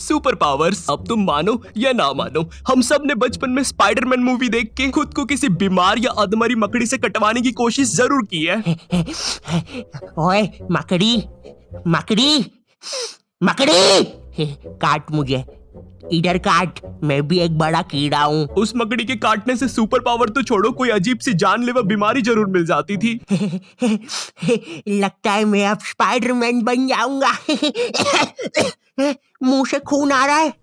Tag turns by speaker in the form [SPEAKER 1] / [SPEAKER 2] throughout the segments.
[SPEAKER 1] Super powers. अब तुम मानो या ना मानो, हम सब ने बचपन में स्पाइडरमैन मूवी देख के खुद को किसी बीमार या अधमरी मकड़ी से कटवाने की कोशिश जरूर की है।
[SPEAKER 2] ओए मकड़ी मकड़ी मकड़ी, काट मुझे, इधर काट, मैं भी एक बड़ा कीड़ा हूँ।
[SPEAKER 1] उस मकड़ी के काटने से सुपर पावर तो छोड़ो, कोई अजीब सी जानलेवा बीमारी जरूर मिल जाती थी।
[SPEAKER 2] लगता है मैं अब स्पाइडरमैन बन जाऊंगा। मुंह से खून आ रहा है,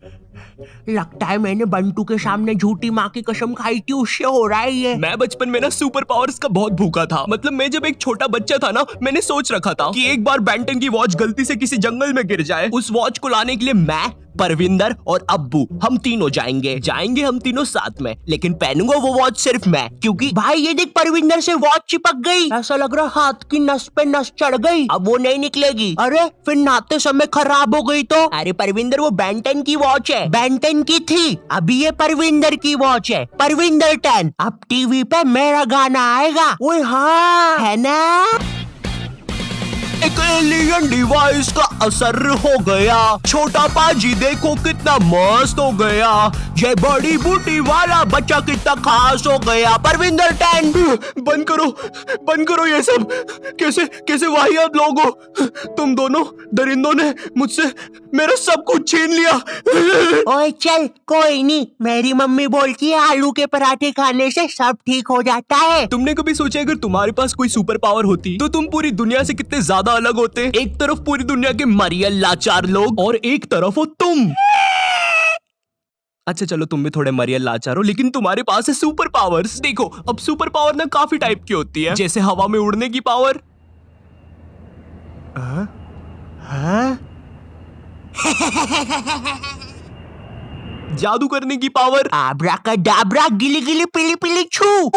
[SPEAKER 2] लगता है मैंने बंटू के सामने झूठी माँ की कसम खाई थी, उससे हो रहा है ये।
[SPEAKER 1] मैं बचपन में ना सुपर पावर्स का बहुत भूखा था। मतलब मैं जब एक छोटा बच्चा था ना, मैंने सोच रखा था कि एक बार बेंटन की वॉच गलती से किसी जंगल में गिर जाए, उस वॉच को लाने के लिए मैं, परविंदर और अब्बू हम तीनों जाएंगे हम तीनों साथ में, लेकिन पहनूंगा वो वॉच सिर्फ मैं, क्योंकि
[SPEAKER 2] भाई ये देख, परविंदर से वॉच चिपक गई, ऐसा लग रहा हाथ की नस पे नस चढ़ गई, अब वो नहीं निकलेगी। अरे फिर नहाते समय खराब हो गई तो? अरे परविंदर वो बेंटन की वॉच है, बेंटन की थी, अभी ये परविंदर की वॉच है, परविंदर 10। अब टीवी पे मेरा गाना आएगा। ओए हाँ, है ना?
[SPEAKER 1] एक एलियन डिवाइस का असर हो गया, छोटा पाजी देखो कितना मस्त हो गया, ये बड़ी बूटी वाला बच्चा कितना खास हो गया। परविंदर 10, बंद करो ये सब। कैसे वाहियात लोग हो तुम दोनों। दरिंदों ने मुझसे मेरा सब कुछ छीन लिया।
[SPEAKER 2] ओए चल, कोई नहीं, मेरी मम्मी बोलती है आलू के पराठे खाने से सब ठीक हो जाता है।
[SPEAKER 1] तुमने कभी सोचा अगर तुम्हारे पास कोई सुपर पावर होती तो तुम पूरी दुनिया से कितने ज्यादा अलग होते? एक तरफ पूरी दुनिया के मरियल लाचार लोग और एक तरफ हो तुम। अच्छा चलो तुम भी थोड़े मरियल लाचार हो, लेकिन तुम्हारे पास है सुपर पावर्स। देखो अब सुपर पावर ना काफी टाइप की होती है, जैसे हवा में उड़ने की पावर, जादू करने की पावर,
[SPEAKER 2] आब्राकाडाब्रा गिली गिली पिली पिली छू।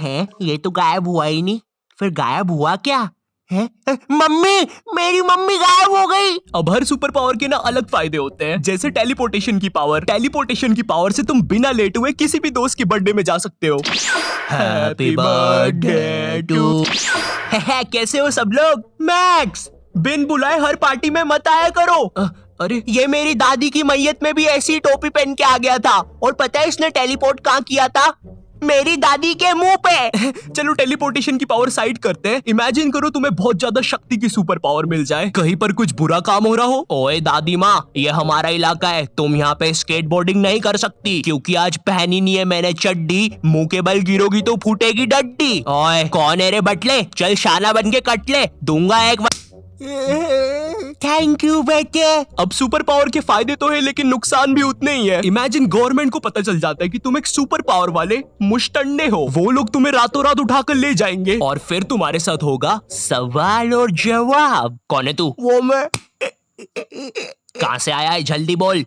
[SPEAKER 2] है ये तो गायब हुआ ही नहीं, फिर गायब हुआ क्या है? मम्मी, मेरी मम्मी गायब हो गई।
[SPEAKER 1] अब हर सुपर पावर के ना अलग फायदे होते हैं, जैसे टेलीपोर्टेशन की पावर। टेलीपोर्टेशन की पावर से तुम बिना लेटे हुए किसी भी दोस्त के बर्थडे में जा सकते हो। Happy birthday to. कैसे हो सब लोग? मैक्स, बिन बुलाए हर पार्टी में मत आया करो। अरे
[SPEAKER 2] ये मेरी दादी की मैयत में भी ऐसी टोपी पहन के आ गया था, और पता है इसने टेलीपोर्ट कहाँ किया था? मेरी दादी के मुंह पे।
[SPEAKER 1] चलो टेलीपोर्टेशन की पावर साइड करते हैं। इमेजिन करो तुम्हें बहुत ज्यादा शक्ति की सुपर पावर मिल जाए, कहीं पर कुछ बुरा काम हो रहा हो।
[SPEAKER 2] ओए दादी माँ, ये हमारा इलाका है, तुम यहाँ पे स्केटबोर्डिंग नहीं कर सकती, क्योंकि आज पहनी नहीं है मैंने चड्डी, मुंह के बल गिरोगी तो फूटेगी डड्डी। ओए कौन है रे बटले, चल शाना बन के कट ले, दूंगा एक। थैंक यू बेटे।
[SPEAKER 1] अब सुपर पावर के फायदे तो है, लेकिन नुकसान भी उतने ही है। इमेजिन गवर्नमेंट को पता चल जाता है कि तुम एक सुपर पावर वाले मुश्तंडे हो, वो लोग तुम्हें रातों रात उठाकर ले जाएंगे और फिर तुम्हारे साथ होगा सवाल और जवाब। कौन है तू?
[SPEAKER 2] वो मैं।
[SPEAKER 1] कहाँ से आया है, जल्दी बोल।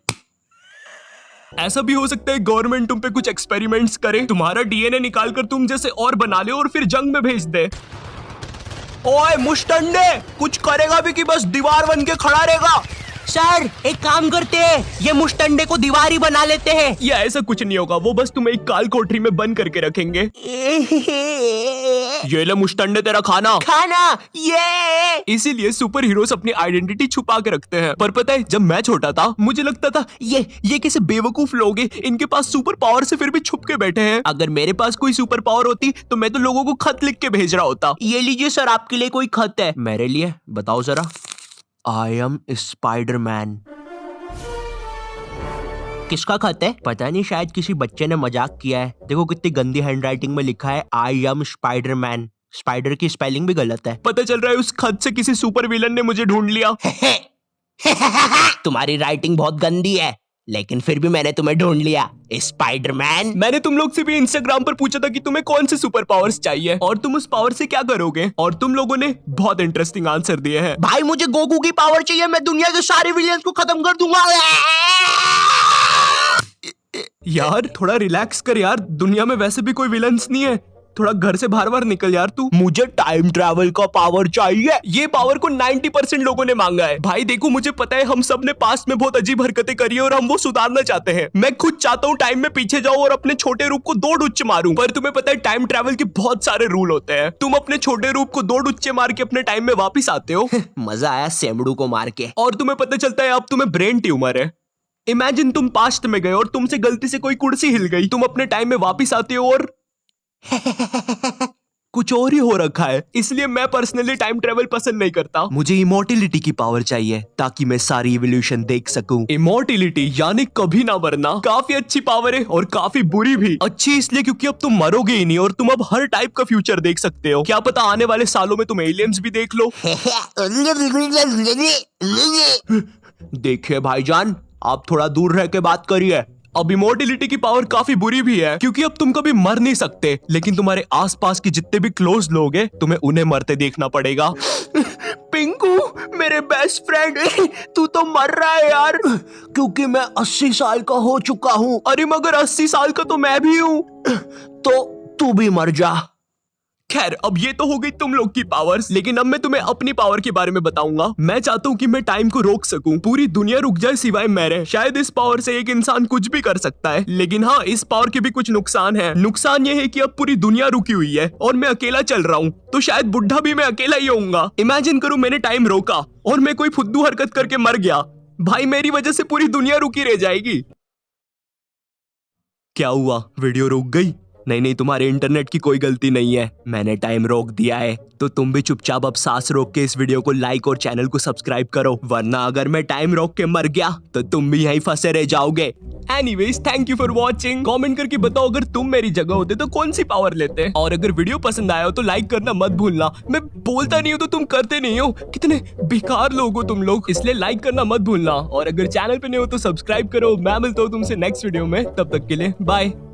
[SPEAKER 1] ऐसा भी हो सकता है गवर्नमेंट तुम पे कुछ एक्सपेरिमेंट्स करे, तुम्हारा डीएनए निकाल कर तुम जैसे और बना ले और फिर जंग में भेज दे। ओए मुश्तंडे, कुछ करेगा भी कि बस दीवार बन के खड़ा रहेगा?
[SPEAKER 2] सर एक काम करते हैं, ये मुश्तंडे को दीवार ही बना लेते हैं।
[SPEAKER 1] या ऐसा कुछ नहीं होगा, वो बस तुम्हें एक काल कोठरी में बंद करके रखेंगे। ये ले मुश्तंडे तेरा खाना।
[SPEAKER 2] ये
[SPEAKER 1] इसीलिए सुपर हीरोज अपनी आइडेंटिटी छुपा के रखते हैं। पर पता है जब मैं छोटा था मुझे लगता था ये कैसे बेवकूफ लोग हैं, इनके पास सुपर पावर से फिर भी छुप के बैठे हैं। अगर मेरे पास कोई सुपर पावर होती तो मैं तो लोगों को खत लिख के भेज रहा होता।
[SPEAKER 2] ये लीजिए सर, आपके लिए कोई खत है।
[SPEAKER 1] मेरे लिए? बताओ जरा। I am Spiderman.
[SPEAKER 2] किसका खत है?
[SPEAKER 1] पता नहीं, शायद किसी बच्चे ने मजाक किया है। देखो कितनी गंदी हैंडराइटिंग में लिखा है, आई एम स्पाइडरमैन। स्पाइडर की स्पेलिंग भी गलत है। पता चल रहा है उस खत से किसी सुपर विलन ने मुझे ढूंढ लिया।
[SPEAKER 2] तुम्हारी राइटिंग बहुत गंदी है, लेकिन फिर भी मैंने तुम्हें ढूंढ लिया, स्पाइडरमैन।
[SPEAKER 1] मैंने तुम लोग से भी इंस्टाग्राम पर पूछा था कि तुम्हें कौन से सुपर पावर्स चाहिए और तुम उस पावर से क्या करोगे, और तुम लोगों ने बहुत इंटरेस्टिंग आंसर दिए हैं।
[SPEAKER 2] भाई मुझे गोकू की पावर चाहिए, मैं दुनिया के सारे विलियंस को खत्म कर दूंगा।
[SPEAKER 1] यार थोड़ा रिलैक्स कर यार, दुनिया में वैसे भी कोई विलन्स नहीं है। थोड़ा घर से बाहर बाहर निकल यार तू। मुझे टाइम ट्रैवल का पावर चाहिए। ये पावर को 90% लोगों ने मांगा है। भाई देखो, मुझे पता है हम सब ने पास्ट में बहुत अजीब हरकतें करी है और हम वो सुधारना चाहते हैं। मैं खुद चाहता हूँ टाइम में पीछे जाऊं और अपने छोटे रूप को 2 डुच्चे मारूं। पर तुम्हें पता है टाइम ट्रैवल के बहुत सारे रूल होते हैं। तुम अपने छोटे रूप को 2 डुच्चे मार के अपने टाइम में वापिस आते हो।
[SPEAKER 2] मजा आया सेमड़ू को मार के।
[SPEAKER 1] और तुम्हें पता चलता है अब तुम्हें ब्रेन ट्यूमर है। इमेजिन तुम पास्ट में गए और तुमसे गलती से कोई कुर्सी हिल गई। तुम अपने टाइम में वापिस आते हो और कुछ और ही हो रखा है। इसलिए मैं पर्सनली टाइम ट्रेवल पसंद नहीं करता। मुझे इमोर्टिलिटी की पावर चाहिए ताकि मैं सारी इवोल्यूशन देख सकूं। इमोर्टिलिटी यानी कभी ना मरना काफी अच्छी पावर है और काफी बुरी भी। अच्छी इसलिए क्योंकि अब तुम मरोगे ही नहीं और तुम अब हर टाइप का फ्यूचर देख सकते हो। क्या पता आने वाले सालों में तुम एलियंस भी देख लो। देखिए भाईजान, आप थोड़ा दूर रह के बात करिए। अब इमोर्टिलिटी की पावर काफी बुरी भी है क्योंकि अब तुम कभी मर नहीं सकते, लेकिन तुम्हारे आसपास के जितने भी क्लोज लोग हैं तुम्हें उन्हें मरते देखना पड़ेगा।
[SPEAKER 2] पिंकू मेरे बेस्ट फ्रेंड, तू तो मर रहा है यार, क्योंकि मैं 80 साल का हो चुका हूँ।
[SPEAKER 1] अरे मगर 80 साल का तो मैं भी हूँ।
[SPEAKER 2] तो तू भी मर जा।
[SPEAKER 1] खैर, अब ये तो हो गई तुम लोग की पावर्स, लेकिन अब मैं तुम्हें अपनी पावर के बारे में बताऊंगा। मैं चाहता हूँ कि मैं टाइम को रोक सकूं, पूरी दुनिया रुक जाए सिवाय मेरे। शायद इस पावर से एक इंसान कुछ भी कर सकता है, लेकिन हाँ, इस पावर के भी कुछ नुकसान है। नुकसान ये है कि अब पूरी दुनिया रुकी हुई है और मैं अकेला चल रहा हूँ, तो शायद बुढ़ा भी मैं अकेला ही होऊंगा। इमेजिन करो मैंने टाइम रोका और मैं कोई फुद्दू हरकत करके मर गया। भाई मेरी वजह से पूरी दुनिया रुकी रह जाएगी। क्या हुआ, वीडियो रुक गई? नहीं, तुम्हारे इंटरनेट की कोई गलती नहीं है, मैंने टाइम रोक दिया है। तो तुम भी चुपचाप अब सांस रोक के इस वीडियो को लाइक और चैनल को सब्सक्राइब करो, वरना अगर मैं टाइम रोक के मर गया तो तुम भी यहीं फंसे रह जाओगे। Anyways, thank you for watching. Comment करके बताओ अगर तुम मेरी जगह होते तो कौन सी पावर लेते। और अगर वीडियो पसंद आया हो तो लाइक करना मत भूलना। मैं बोलता नहीं हूँ तो तुम करते नहीं हो, कितने बेकार लोग हो तुम लोग, इसलिए लाइक करना मत भूलना। और अगर चैनल पे नहीं हो तो सब्सक्राइब करो। मैं मिलता हूँ तुमसे नेक्स्ट वीडियो में, तब तक के लिए बाय।